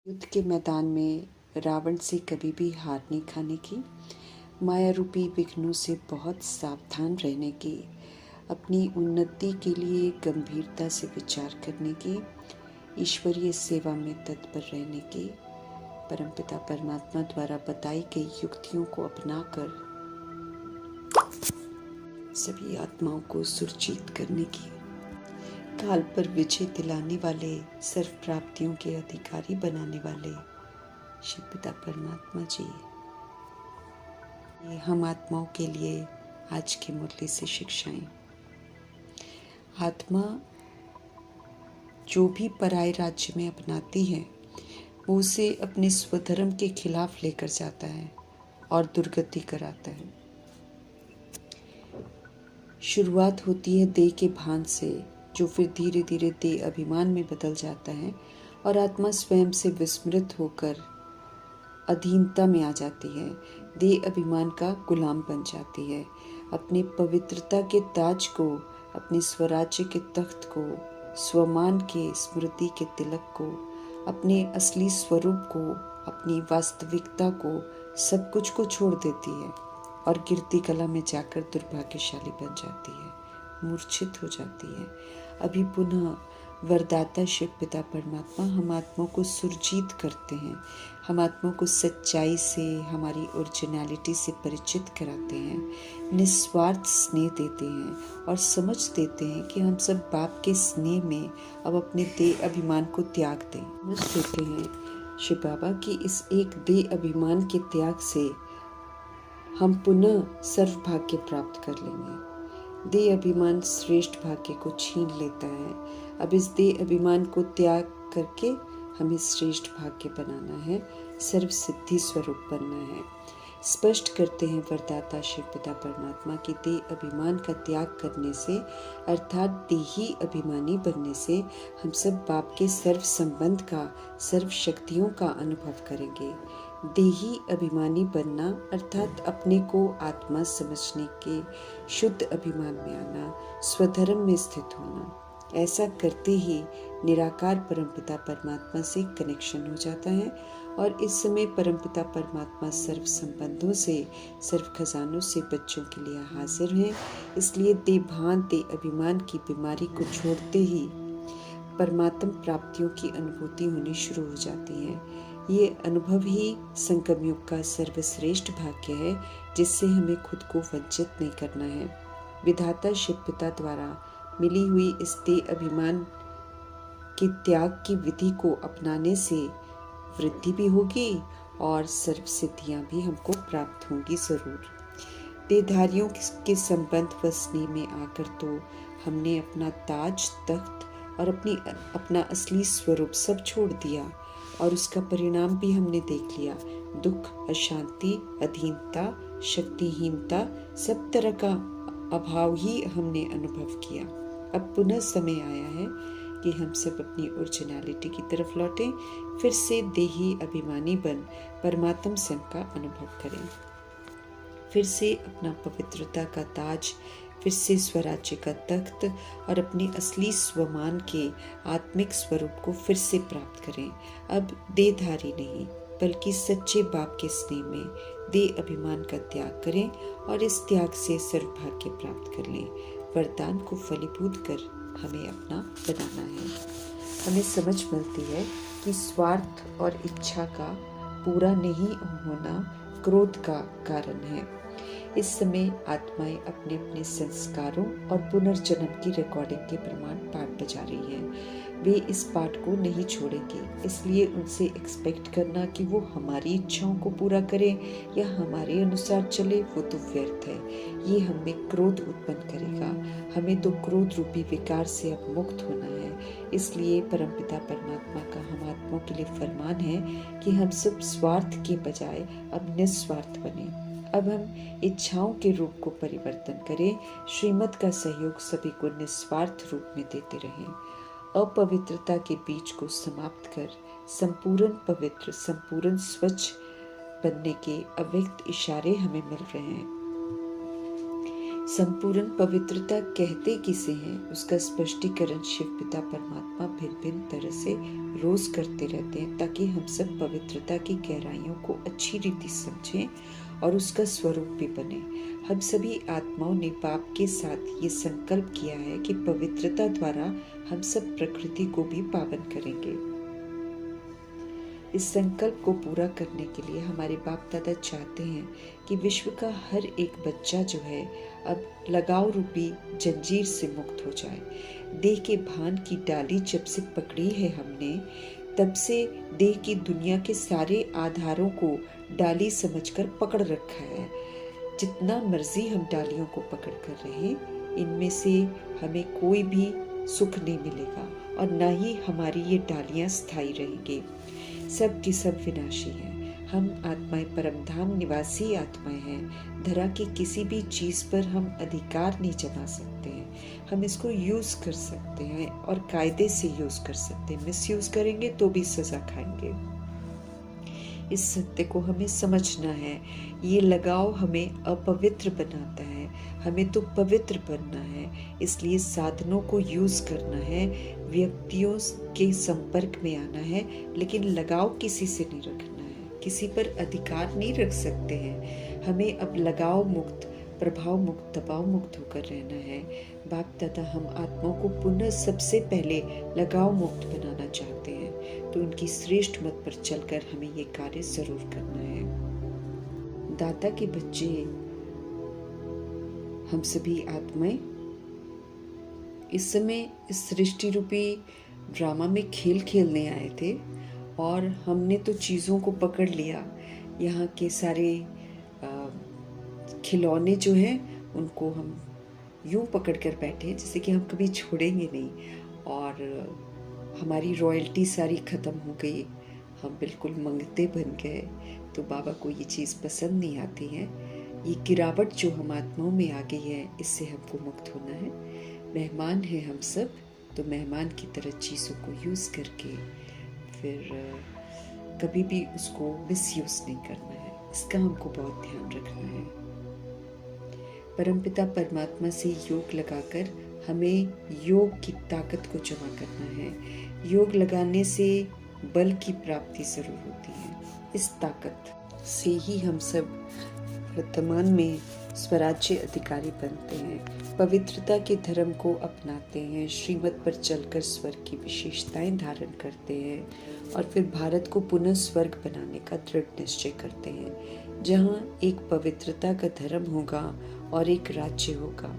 युद्ध के मैदान में रावण से कभी भी हार नहीं खाने की, माया रूपी विघ्नों से बहुत सावधान रहने की, अपनी उन्नति के लिए गंभीरता से विचार करने की, ईश्वरीय सेवा में तत्पर रहने की, परमपिता परमात्मा द्वारा बताई गई युक्तियों को अपनाकर सभी आत्माओं को सुरक्षित करने की, काल पर विजय दिलाने वाले, सर्व प्राप्तियों के अधिकारी बनाने वाले शिव पिता परमात्मा जी, ये हम आत्माओं के लिए आज की मुरली से शिक्षाएं। आत्मा जो भी पराये राज्य में अपनाती है वो उसे अपने स्वधर्म के खिलाफ लेकर जाता है और दुर्गति कराता है। शुरुआत होती है देह के भान से, जो फिर धीरे धीरे देह अभिमान में बदल जाता है और आत्मा स्वयं से विस्मृत होकर अधीनता में आ जाती है, देह अभिमान का गुलाम बन जाती है। अपनी पवित्रता के ताज को, अपने स्वराज्य के तख्त को, स्वमान के स्मृति के तिलक को, अपने असली स्वरूप को, अपनी वास्तविकता को, सब कुछ को छोड़ देती है और गिरती कला में जाकर दुर्भाग्यशाली बन जाती है, मूर्छित हो जाती है। अभी पुनः वरदाता शिव पिता परमात्मा हम आत्माओं को सुरजीत करते हैं, हम आत्माओं को सच्चाई से, हमारी ओरिजिनलिटी से परिचित कराते हैं, निस्वार्थ स्नेह देते हैं और समझ देते हैं कि हम सब बाप के स्नेह में अब अपने देह अभिमान को त्याग दें। समझ देते हैं शिव बाबा कि इस एक देह अभिमान के त्याग से हम पुनः सर्व भाग्य प्राप्त कर लेंगे। देह अभिमान श्रेष्ठ भाग्य को छीन लेता है। अब इस देह अभिमान को त्याग करके हमें श्रेष्ठ भाग्य बनाना है, सर्व सिद्धि स्वरूप बनना है। स्पष्ट करते हैं वरदाता शिव पिता परमात्मा की देह अभिमान का त्याग करने से, अर्थात देही अभिमानी बनने से हम सब बाप के सर्व संबंध का, सर्व शक्तियों का अनुभव करेंगे। देही अभिमानी बनना अर्थात अपने को आत्मा समझने के शुद्ध अभिमान में आना, स्वधर्म में स्थित होना। ऐसा करते ही निराकार परमपिता परमात्मा से कनेक्शन हो जाता है और इस समय परमपिता परमात्मा सर्व संबंधों से, सर्व खजानों से बच्चों के लिए हाजिर हैं। इसलिए देभान, देह अभिमान की बीमारी को छोड़ते ही परमात्म प्राप्तियों की अनुभूति होनी शुरू हो जाती है। ये अनुभव ही संगम युग का सर्वश्रेष्ठ भाग्य है, जिससे हमें खुद को वंचित नहीं करना है। विधाता शिव पिता द्वारा मिली हुई इस देह अभिमान के त्याग की विधि को अपनाने से वृद्धि भी होगी और सर्व सिद्धियां भी हमको प्राप्त होंगी जरूर। देहधारियों के संबंध व स्नेह में आकर तो हमने अपना ताज, तख्त और अपना असली स्वरूप सब छोड़ दिया और उसका परिणाम भी हमने देख लिया। दुख, अशांति, अधीनता, शक्तिहीनता, सब तरह का अभाव ही हमने अनुभव किया। अब पुनः समय आया है कि हम सब अपनी ओरिजिनलिटी की तरफ लौटें, फिर से देही अभिमानी बन परमात्म स्वयं का अनुभव करें, फिर से अपना पवित्रता का ताज, फिर से स्वराज्य का तख्त और अपने असली स्वमान के आत्मिक स्वरूप को फिर से प्राप्त करें। अब देहधारी नहीं बल्कि सच्चे बाप के स्नेह में देह अभिमान का त्याग करें और इस त्याग से सर्वभाग्य प्राप्त कर लें। वरदान को फलीभूत कर हमें अपना बनाना है। हमें समझ मिलती है कि स्वार्थ और इच्छा का पूरा नहीं होना क्रोध का कारण है। इस समय आत्माएं अपने अपने संस्कारों और पुनर्जन्म की रिकॉर्डिंग के प्रमाण पाठ बजा रही हैं। वे इस पाठ को नहीं छोड़ेंगे, इसलिए उनसे एक्सपेक्ट करना कि वो हमारी इच्छाओं को पूरा करें या हमारे अनुसार चले, वो तो व्यर्थ है। ये हमें क्रोध उत्पन्न करेगा। हमें तो क्रोध रूपी विकार से अब मुक्त होना है। इसलिए परमपिता परमात्मा का हम आत्माओं के लिए फरमान है कि हम सब स्वार्थ के बजाय अब निस्वार्थ बने। अब हम इच्छाओं के रूप को परिवर्तन करें, श्रीमत का सहयोग सभी को निस्वार्थ रूप में देते रहें। अपवित्रता के बीज को समाप्त कर संपूर्ण पवित्र, संपूर्ण स्वच्छ बनने के अव्यक्त इशारे हमें मिल रहे हैं। संपूर्ण पवित्रता कहते किसे हैं, उसका स्पष्टीकरण शिव पिता परमात्मा भिन्न भिन्न तरह से रोज करते रहते हैं, ताकि हम सब पवित्रता की गहराइयों को अच्छी रीति समझें और उसका स्वरूप भी बने। हम सभी आत्माओं ने पाप के साथ ये संकल्प किया है कि पवित्रता द्वारा हम सब प्रकृति को भी पावन करेंगे। इस संकल्प को पूरा करने के लिए हमारे बाप दादा चाहते हैं कि विश्व का हर एक बच्चा जो है अब लगाव रूपी जंजीर से मुक्त हो जाए। देह के भान की डाली जब से पकड़ी है हमने, तब से देह की दुनिया के सारे आधारों को डाली समझकर पकड़ रखा है। जितना मर्जी हम डालियों को पकड़ कर रहे, इनमें से हमें कोई भी सुख नहीं मिलेगा और न ही हमारी ये डालियां स्थायी रहेंगी। सब की सब विनाशी हैं। हम आत्माएं परमधाम निवासी आत्माएं हैं। धरा की किसी भी चीज पर हम अधिकार नहीं जमा सकते हैं। हम इसको यूज कर सकते हैं और कायदे से यूज कर सकते हैं। मिसयूज करेंगे तो भी सजा खाएंगे। इस सत्य को हमें समझना है। ये लगाव हमें अपवित्र बनाता है। हमें तो पवित्र बनना है, इसलिए साधनों को यूज करना है, व्यक्तियों के संपर्क में आना है, लेकिन लगाव किसी से नहीं रखना है। किसी पर अधिकार नहीं रख सकते हैं। हमें अब लगाव मुक्त, प्रभाव मुक्त, दबाव मुक्त होकर रहना है। बाप दादा हम आत्माओं को पुनः सबसे पहले लगाव मुक्त बनाना चाहते हैं, तो उनकी श्रेष्ठ मत पर चलकर हमें ये कार्य जरूर करना है। दाता के बच्चे हम सभी आत्माएं इस समय इस सृष्टि रूपी ड्रामा में खेल खेलने आए थे और हमने तो चीज़ों को पकड़ लिया। यहाँ के सारे खिलौने जो हैं उनको हम यूं पकड़ कर बैठे जैसे कि हम कभी छोड़ेंगे नहीं, और हमारी रॉयल्टी सारी ख़त्म हो गई। हम बिल्कुल मंगते बन गए। तो बाबा को ये चीज़ पसंद नहीं आती है। ये गिरावट जो हम आत्माओं में आ गई है, इससे हमको मुक्त होना है। मेहमान हैं हम सब, तो मेहमान की तरह चीज़ों को यूज़ करके फिर कभी भी उसको मिसयूज़ नहीं करना है। इसका हमको बहुत ध्यान रखना है। परमपिता परमात्मा से योग लगाकर हमें योग की ताकत को जमा करना है। योग लगाने से बल की प्राप्ति जरूर होती है। इस ताकत से ही हम सब वर्तमान में स्वराज्य अधिकारी बनते हैं, पवित्रता के धर्म को अपनाते हैं, श्रीमत पर चलकर स्वर्ग की विशेषताएं धारण करते हैं और फिर भारत को पुनः स्वर्ग बनाने का दृढ़ निश्चय करते हैं, जहां एक पवित्रता का धर्म होगा और एक राज्य होगा।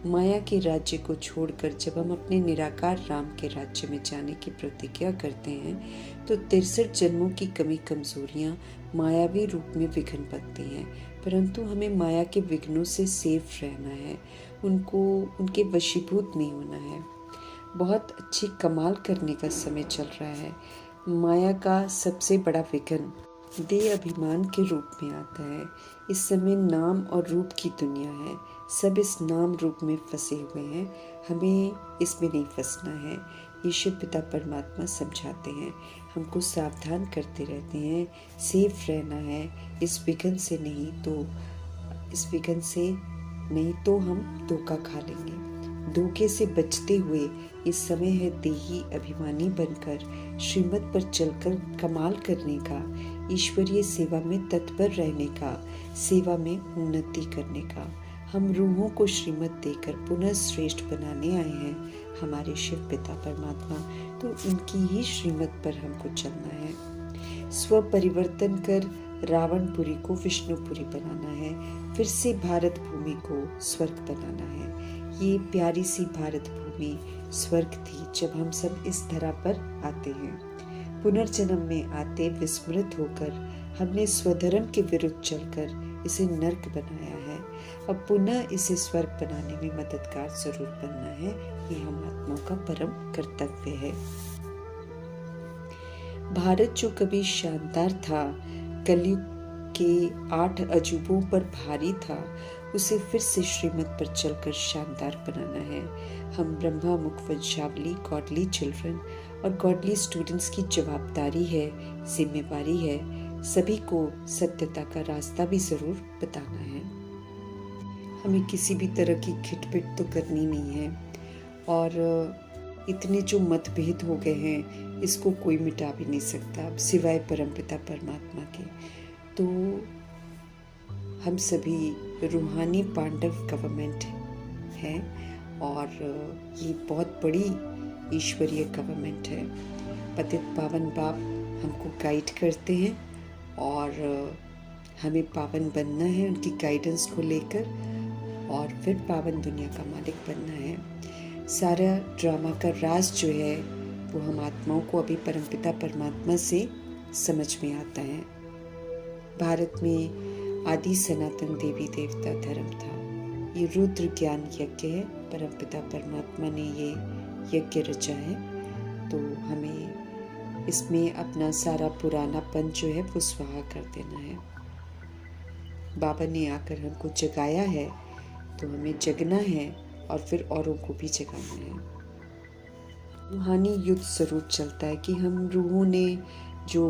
माया के राज्य को छोड़कर जब हम अपने निराकार राम के राज्य में जाने की प्रतिज्ञा करते हैं, तो 63 जन्मों की कमी कमजोरियां मायावी रूप में विघ्न बनती हैं, परंतु हमें माया के विघ्नों से सेफ रहना है, उनके वशीभूत नहीं होना है। बहुत अच्छी कमाल करने का समय चल रहा है। माया का सबसे बड़ा विघ्न देह अभिमान के रूप में आता है। इस समय नाम और रूप की दुनिया है। सब इस नाम रूप में फंसे हुए हैं। हमें इसमें नहीं फंसना है। ईश्वर पिता परमात्मा समझाते हैं, हमको सावधान करते रहते हैं, सेफ रहना है। इस विघ्न से नहीं तो हम धोखा खा लेंगे। धोखे से बचते हुए इस समय है देही अभिमानी बनकर श्रीमत पर चलकर कमाल करने का, ईश्वरीय सेवा में तत्पर रहने का, सेवा में उन्नति करने का। हम रूहों को श्रीमत देकर पुनः श्रेष्ठ बनाने आए हैं, हमारे शिव पिता परमात्मा। तो इनकी ही श्रीमत पर हमको चलना है। स्व परिवर्तन कर रावणपुरी को विष्णुपुरी बनाना है। फिर से भारत भूमि को स्वर्ग बनाना है। ये प्यारी सी भारत भूमि स्वर्ग थी जब हम सब इस धरा पर आते हैं। पुनर्जन्म में आते विस्मृत होकर हमने स्वधर्म के विरुद्ध चलकर इसे नर्क बनाया है। अब पुनः इसे स्वर्ग बनाने में मददगार जरूर बनना है। ये हम आत्माओं का परम कर्तव्य है। भारत जो कभी शानदार था, कलयुग के 8 अजूबों पर भारी था, उसे फिर से श्रीमत पर चलकर शानदार बनाना है। हम ब्रह्मा मुख वंशावली गॉडली चिल्ड्रन और गॉडली स्टूडेंट्स की जवाबदारी है, जिम्मेवारी है। सभी को सत्यता का रास्ता भी जरूर बताना है। हमें किसी भी तरह की खिटपिट तो करनी नहीं है। और इतने जो मतभेद हो गए हैं इसको कोई मिटा भी नहीं सकता सिवाय परमपिता परमात्मा के। तो हम सभी रूहानी पांडव गवर्नमेंट हैं और ये बहुत बड़ी ईश्वरीय गवर्नमेंट है। पतित पावन बाप हमको गाइड करते हैं और हमें पावन बनना है उनकी गाइडेंस को लेकर, और फिर पावन दुनिया का मालिक बनना है। सारा ड्रामा का राज जो है वो हम आत्माओं को अभी परमपिता परमात्मा से समझ में आता है। भारत में आदि सनातन देवी देवता धर्म था। ये रुद्र ज्ञान यज्ञ है, परमपिता परमात्मा ने ये यज्ञ रचा है। तो हमें इसमें अपना सारा पुरानापन जो है वो स्वाहा कर देना है। बाबा ने आकर हमको जगाया है तो हमें जगना है और फिर औरों को भी जगाना है। रूहानी युद्ध जरूर चलता है कि हम रूहों ने जो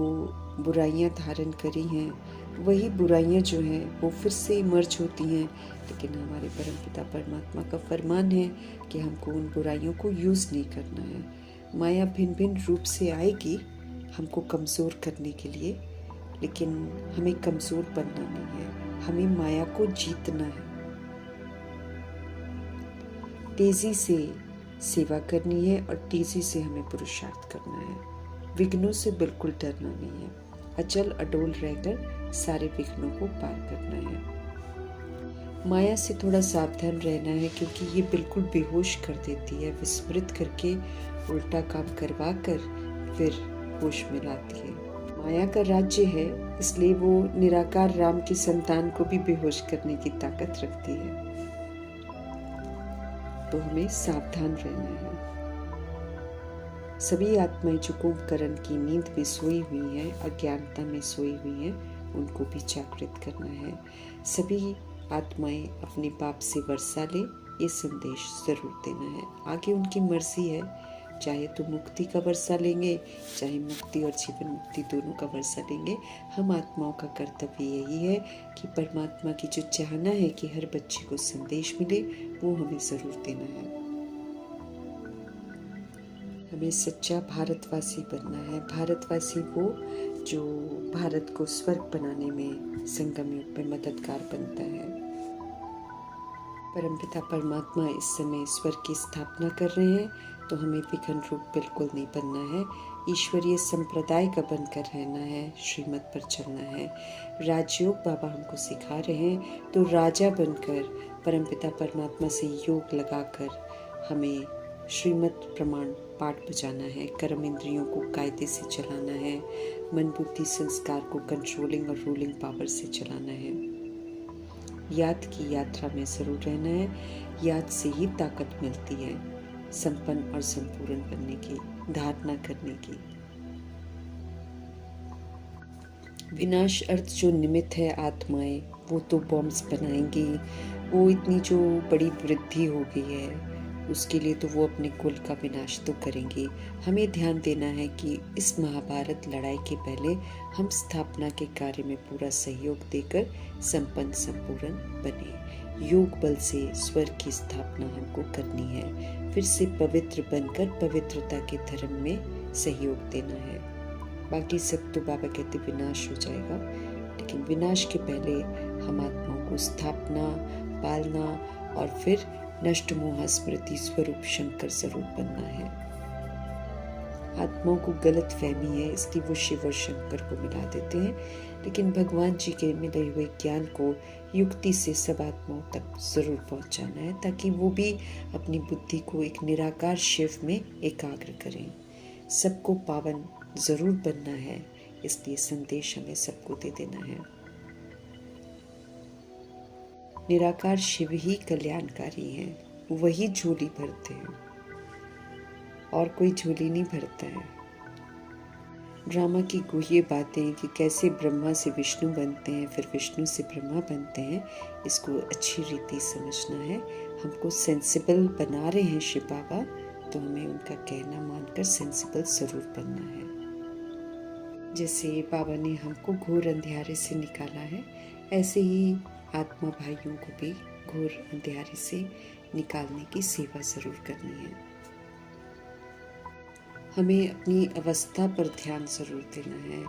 बुराइयां धारण करी हैं वही बुराइयां जो हैं वो फिर से इमर्ज होती हैं, लेकिन हमारे परमपिता परमात्मा का फरमान है कि हमको उन बुराइयों को यूज़ नहीं करना है। माया भिन्न भिन्न रूप से आएगी हमको कमज़ोर करने के लिए, लेकिन हमें कमज़ोर बनना नहीं है, हमें माया को जीतना है। तेज़ी से सेवा करनी है और तेज़ी से हमें पुरुषार्थ करना है। विघ्नों से बिल्कुल डरना नहीं है, अचल अडोल रहकर सारे विघ्नों को पार करना है। माया से थोड़ा सावधान रहना है क्योंकि ये बिल्कुल बेहोश कर देती है, विस्मृत करके उल्टा काम करवा कर फिर होश में लाती है। माया का राज्य है इसलिए वो निराकार राम की संतान को भी बेहोश करने की ताकत रखती है। तो हमें सावधान रहना है। सभी आत्माएं जो कुंभकर्ण की नींद में सोई हुई हैं, अज्ञानता में सोई हुई हैं, उनको भी जागृत करना है। सभी आत्माएं अपने बाप से वर्षा ले, ये संदेश जरूर देना है। आगे उनकी मर्जी है, चाहे तो मुक्ति का वर्षा लेंगे, चाहे मुक्ति और जीवन मुक्ति दोनों का वर्षा लेंगे। हम आत्माओं का कर्तव्य यही है कि परमात्मा की जो चाहना है कि हर बच्चे को संदेश मिले वो हमें जरूर देना है। हमें सच्चा भारतवासी बनना है। भारतवासी वो जो भारत को स्वर्ग बनाने में संगम युग में मददगार बनता है। परमपिता परमात्मा इस समय स्वर्ग की स्थापना कर रहे हैं, तो हमें विघ्न रूप बिल्कुल नहीं बनना है। ईश्वरीय संप्रदाय का बनकर रहना है, श्रीमत पर चलना है। राजयोग बाबा हमको सिखा रहे हैं, तो राजा बनकर परमपिता परमात्मा से योग लगाकर हमें श्रीमत प्रमाण पाठ बजाना है। कर्म इंद्रियों को कायदे से चलाना है। मन बुद्धि संस्कार को कंट्रोलिंग और रूलिंग पावर से चलाना है। याद की यात्रा में जरूर रहना है। याद से ही ताकत मिलती है संपन्न और संपूर्ण बनने की, धारणा करने की। विनाश अर्थ जो निमित्त है आत्माएं, वो तो बॉम्ब्स बनाएंगी। वो इतनी जो बड़ी वृद्धि हो गई है उसके लिए तो वो अपने कुल का विनाश तो करेंगे। हमें ध्यान देना है कि इस महाभारत लड़ाई के पहले हम स्थापना के कार्य में पूरा सहयोग देकर संपन्न संपूर्ण बने। योग बल से स्वर्ग की स्थापना हमको करनी है। फिर से पवित्र बनकर पवित्रता के धर्म में सहयोग देना है। बाकी सब तो बाबा कहते विनाश हो जाएगा, लेकिन विनाश के पहले हम आत्माओं को स्थापना, पालना और फिर नष्ट मोह स्मृति स्वरूप शंकर जरूर बनना है। आत्माओं को गलत फहमी है इसलिए वो शिव और शंकर को मिला देते हैं, लेकिन भगवान जी के मिले हुए ज्ञान को युक्ति से सब आत्माओं तक जरूर पहुंचाना है, ताकि वो भी अपनी बुद्धि को एक निराकार शिव में एकाग्र करें। सबको पावन जरूर बनना है, इसलिए संदेश हमें सबको दे देना है। निराकार शिव ही कल्याणकारी हैं, वही झोली भरते हैं और कोई झोली नहीं भरता है। ड्रामा की गुह्य बातें कि कैसे ब्रह्मा से विष्णु बनते हैं फिर विष्णु से ब्रह्मा बनते हैं, इसको अच्छी रीति समझना है। हमको सेंसिबल बना रहे हैं शिव बाबा, तो हमें उनका कहना मानकर सेंसिबल जरूर बनना है। जैसे बाबा ने हमको घोर अंधियारे से निकाला है, ऐसे ही आत्मा भाइयों को भी घोर अंधेरे से निकालने की सेवा ज़रूर करनी है। हमें अपनी अवस्था पर ध्यान ज़रूर देना है,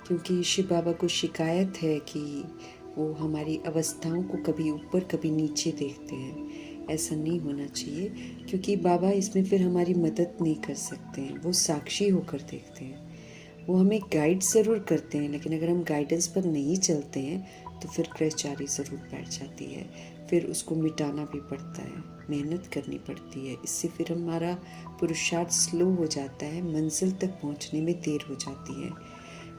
क्योंकि शिव बाबा को शिकायत है कि वो हमारी अवस्थाओं को कभी ऊपर कभी नीचे देखते हैं। ऐसा नहीं होना चाहिए, क्योंकि बाबा इसमें फिर हमारी मदद नहीं कर सकते हैं। वो साक्षी होकर देखते हैं। वो हमें गाइड ज़रूर करते हैं, लेकिन अगर हम गाइडेंस पर नहीं चलते हैं तो फिर ग्रहचारी ज़रूर बैठ जाती है। फिर उसको मिटाना भी पड़ता है, मेहनत करनी पड़ती है। इससे फिर हमारा पुरुषार्थ स्लो हो जाता है, मंजिल तक पहुंचने में देर हो जाती है।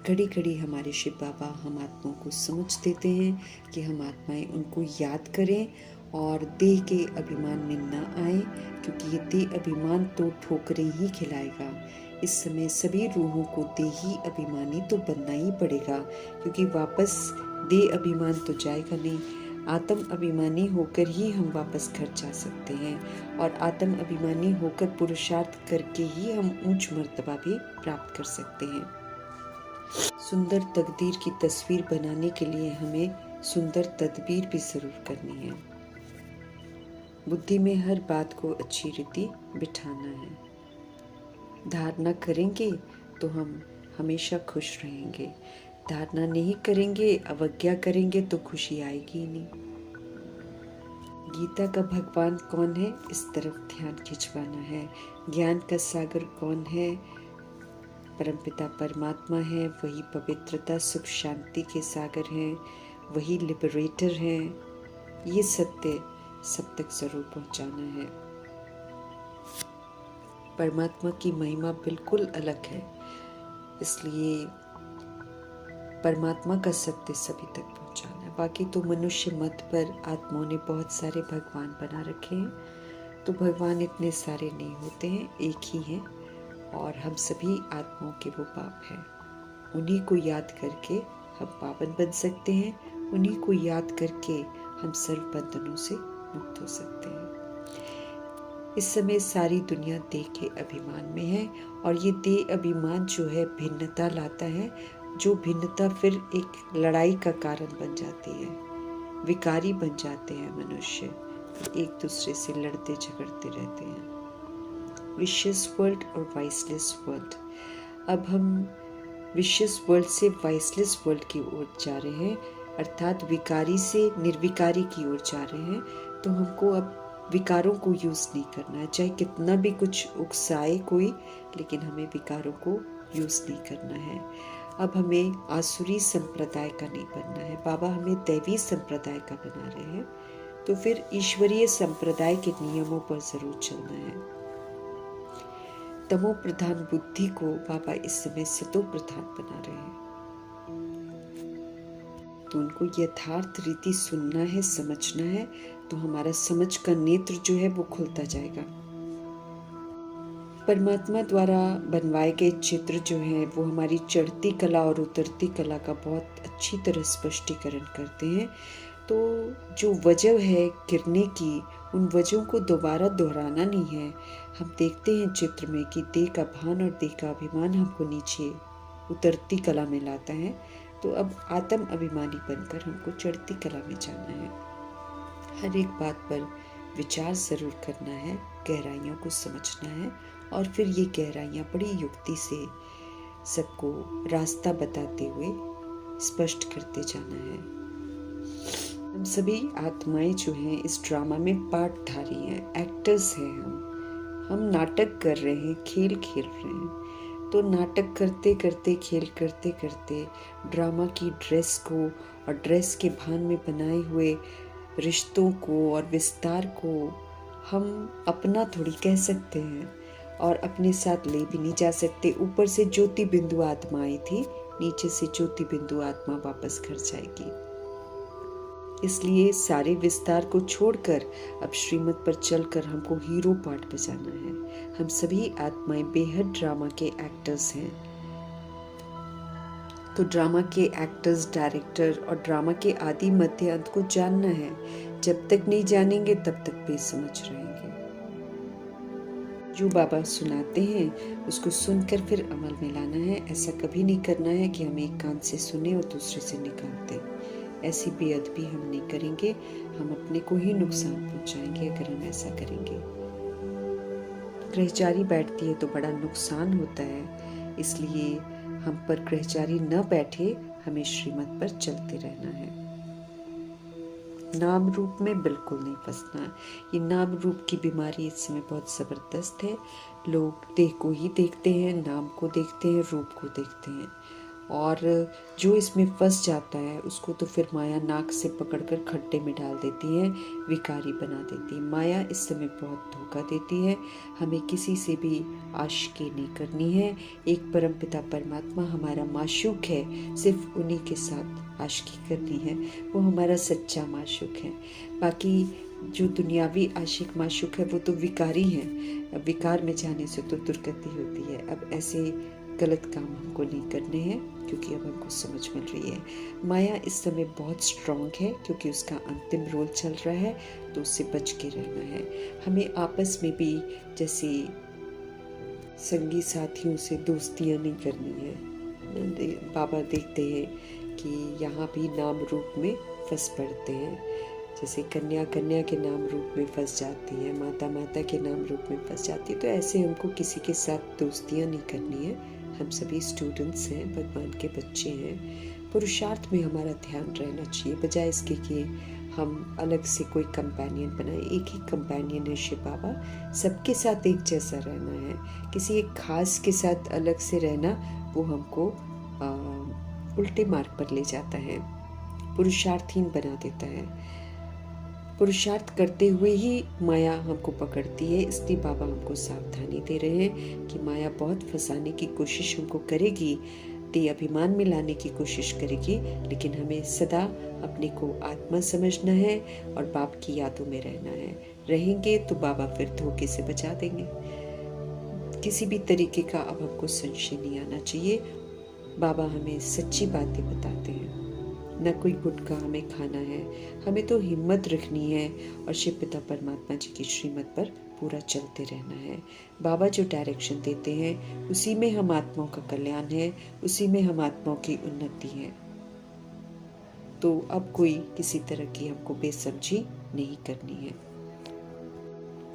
घड़ी घड़ी हमारे शिव बाबा हम आत्माओं को समझ देते हैं कि हम आत्माएं उनको याद करें और देह के अभिमान में न आए, क्योंकि ये देह अभिमान तो ठोकरें ही खिलाएगा। इस समय सभी रूहों को देही अभिमानी तो बनना ही पड़ेगा, क्योंकि वापस देह अभिमान तो जाएगा नहीं। आत्म अभिमानी होकर ही हम वापस घर जा सकते हैं, और आत्म अभिमानी होकर पुरुषार्थ करके ही हम ऊंच मर्तबा भी प्राप्त कर सकते हैं। सुंदर तकदीर की तस्वीर बनाने के लिए हमें सुंदर तदबीर भी जरूर करनी है। बुद्धि में हर बात को अच्छी रीति बिठाना है। धारणा करेंगे तो हम हमेशा खुश रहेंगे। धारणा नहीं करेंगे, अवज्ञा करेंगे तो खुशी आएगी ही नहीं। गीता का भगवान कौन है, इस तरफ ध्यान खिंचवाना है। ज्ञान का सागर कौन है, परमपिता परमात्मा है। वही पवित्रता सुख शांति के सागर हैं, वही लिबरेटर हैं। ये सत्य सब तक जरूर पहुंचाना है। परमात्मा की महिमा बिल्कुल अलग है, इसलिए परमात्मा का सत्य सभी तक पहुंचाना है। बाकी तो मनुष्य मत पर आत्माओं ने बहुत सारे भगवान बना रखे हैं, तो भगवान इतने सारे नहीं होते हैं, एक ही हैं, और हम सभी आत्माओं के वो बाप हैं। उन्हीं को याद करके हम पावन बन सकते हैं, उन्हीं को याद करके हम सर्व बंधनों से मुक्त हो सकते हैं। इस समय सारी दुनिया देह के अभिमान में है, और ये देह अभिमान जो है भिन्नता लाता है, जो भिन्नता फिर एक लड़ाई का कारण बन जाती है। विकारी बन जाते हैं मनुष्य, एक दूसरे से लड़ते झगड़ते रहते हैं। विशियस वर्ल्ड और वाइसलेस वर्ल्ड। अब हम विशियस वर्ल्ड से वाइसलेस वर्ल्ड की ओर जा रहे हैं, अर्थात विकारी से निर्विकारी की ओर जा रहे हैं। तो हमको अब विकारों को यूज नहीं करना है, चाहे कितना भी कुछ उकसाए कोई, लेकिन हमें विकारों को यूज नहीं करना है। अब हमें आसुरी संप्रदाय का नहीं बनना है, बाबा हमें दैवी संप्रदाय का बना रहे हैं। तो फिर ईश्वरीय संप्रदाय के नियमों पर जरूर चलना है। तमो प्रधान बुद्धि को बाबा इस समय सतो प्रधान बना रहे हैं, तो उनको यथार्थ रीति सुनना है, समझना है, तो हमारा समझ का नेत्र जो है वो खुलता जाएगा। परमात्मा द्वारा बनवाए गए चित्र जो हैं वो हमारी चढ़ती कला और उतरती कला का बहुत अच्छी तरह स्पष्टीकरण करते हैं। तो जो वजह है गिरने की, उन वजहों को दोबारा दोहराना नहीं है। हम देखते हैं चित्र में कि देह का भान और देह का अभिमान हमको नीचे उतरती कला में लाता है। तो अब आत्म अभिमानी बनकर हमको चढ़ती कला में जाना है। हर एक बात पर विचार जरूर करना है, गहराइयों को समझना है, और फिर ये गहराइयाँ बड़ी युक्ति से सबको रास्ता बताते हुए स्पष्ट करते जाना है। हम सभी आत्माएं जो हैं इस ड्रामा में पार्टधारी हैं, एक्टर्स हैं। हम नाटक कर रहे हैं, खेल खेल रहे हैं। तो नाटक करते करते, खेल करते करते ड्रामा की ड्रेस को और ड्रेस के भान में बनाए हुए रिश्तों को और विस्तार को हम अपना थोड़ी कह सकते हैं, और अपने साथ ले भी नहीं जा सकते। ऊपर से ज्योति बिंदु आत्मा आई थी, नीचे से ज्योति बिंदु आत्मा वापस घर जाएगी। इसलिए सारे विस्तार को छोड़कर अब श्रीमत पर चलकर हमको हीरो पार्ट बजाना है। हम सभी आत्माएं बेहद ड्रामा के एक्टर्स हैं। तो ड्रामा के एक्टर्स, डायरेक्टर और ड्रामा के आदि मध्य अंत को जानना है। जब तक नहीं जानेंगे तब तक बेसमझ रहेंगे। जो बाबा सुनाते हैं उसको सुनकर फिर अमल में लाना है। ऐसा कभी नहीं करना है कि हम एक कान से सुने और दूसरे से निकाल दें। ऐसी बेअदबी हम नहीं करेंगे, हम अपने को ही नुकसान पहुंचाएंगे अगर हम ऐसा करेंगे। ग्रहचारी बैठती है तो बड़ा नुकसान होता है, इसलिए हम पर ग्रहचारी न बैठे, हमें श्रीमत पर चलते रहना है। नाम रूप में बिल्कुल नहीं फंसना। ये नाम रूप की बीमारी इस समय बहुत ज़बरदस्त है। लोग देह को ही देखते हैं, नाम को देखते हैं, रूप को देखते हैं, और जो इसमें फंस जाता है उसको तो फिर माया नाक से पकड़कर खड्डे में डाल देती है, विकारी बना देती है। माया इस समय बहुत धोखा देती है। हमें किसी से भी आशिकी नहीं करनी है। एक परमपिता परमात्मा हमारा माशूक है, सिर्फ उन्हीं के साथ आशिकी करनी है। वो हमारा सच्चा माशूक है। बाकी जो दुनियावी आशिक माशूक है वो तो विकारी है। विकार में जाने से तो दुर्गति होती है। अब ऐसे गलत काम हमको नहीं करने हैं, क्योंकि अब हमको समझ मिल रही है। माया इस समय बहुत स्ट्रांग है, क्योंकि उसका अंतिम रोल चल रहा है, तो उससे बच के रहना है। हमें आपस में भी जैसे संगी साथियों से दोस्तियां नहीं करनी है। बाबा देखते हैं कि यहाँ भी नाम रूप में फंस पड़ते हैं। जैसे कन्या कन्या के नाम रूप में फंस जाती है, माता माता के नाम रूप में फंस जाती है। तो ऐसे हमको किसी के साथ दोस्तियां नहीं करनी है। हम सभी स्टूडेंट्स हैं, भगवान के बच्चे हैं। पुरुषार्थ में हमारा ध्यान रहना चाहिए, बजाय इसके कि हम अलग से कोई कंपेनियन बनाए। एक ही कंपेनियन है शिव बाबा, सबके साथ एक जैसा रहना है। किसी एक खास के साथ अलग से रहना वो हमको उल्टे मार्ग पर ले जाता है, पुरुषार्थहीन बना देता है। पुरुषार्थ करते हुए ही माया हमको पकड़ती है। इसलिए बाबा हमको सावधानी दे रहे हैं कि माया बहुत फंसाने की कोशिश हमको करेगी, ते अभिमान में लाने की कोशिश करेगी, लेकिन हमें सदा अपने को आत्मा समझना है और बाप की यादों में रहना है। रहेंगे तो बाबा फिर धोखे से बचा देंगे। किसी भी तरीके का अब हमको संशय नहीं आना चाहिए। बाबा हमें सच्ची बातें बताते हैं। न कोई गुटखा हमें खाना है, हमें तो हिम्मत रखनी है और शिव पिता परमात्मा जी की श्रीमत पर पूरा चलते रहना है। बाबा जो डायरेक्शन देते हैं उसी में हम आत्माओं का कल्याण है, उसी में हम आत्माओं की उन्नति है। तो अब कोई किसी तरह की हमको बेसमझी नहीं करनी है।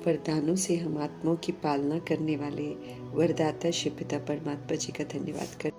वरदानों से हम आत्माओं की पालना करने वाले वरदाता शिव पिता परमात्मा जी का धन्यवाद कर